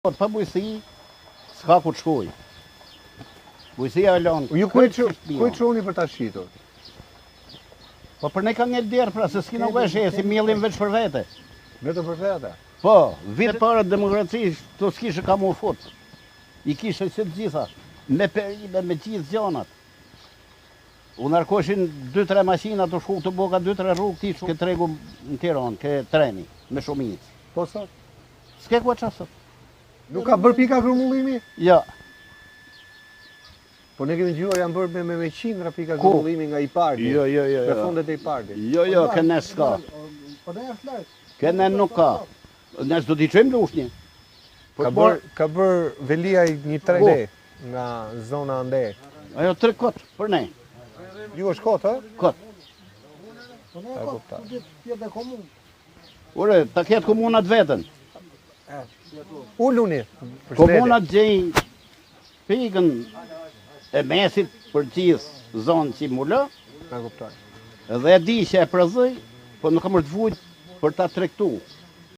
Pa bujësi, s'ka ku të shkoj. Bujësia e lanë. Ju kujt shoni për ta shitur? Po për ne ka një derë, pra, se s'kina veshe, si miellim veç për vete. Vetëm për vete? Po, vite para demokracisë, të s'kishe ka mu fut. I kishe si të gjitha, me perime, me gjithë gjanat. U nërkoshin 2-3 mashina të shku të boka 2-3 rrugë, ti shku këtë regu në Tiranë, ke treni, me shumicë. Po sa? S'ke ku e qasët. Nuk ka bërë pika grumullimi? Ja. Po ne kemi dëgjuar janë bërë me qindra pika grumullimi nga i-parti. Jo. Me fondet e i-partit. Jo, këne s'ka. Këne nuk ka. Ne s'do t'i qëjmë lushnje. Ka bërë Velia një 3 le nga zona ande. Ajo 3 kotë, për ne. Ju është kotë, ha? Kotë. Ure, ta ketë komunat vetën. Ulluni. Komunat gjejnë pikën e mesit për gjithë zonë që i mullë, Na kuptoj. dhe e di që e prëzëj, po nuk kam rëtë vujtë për ta trektu.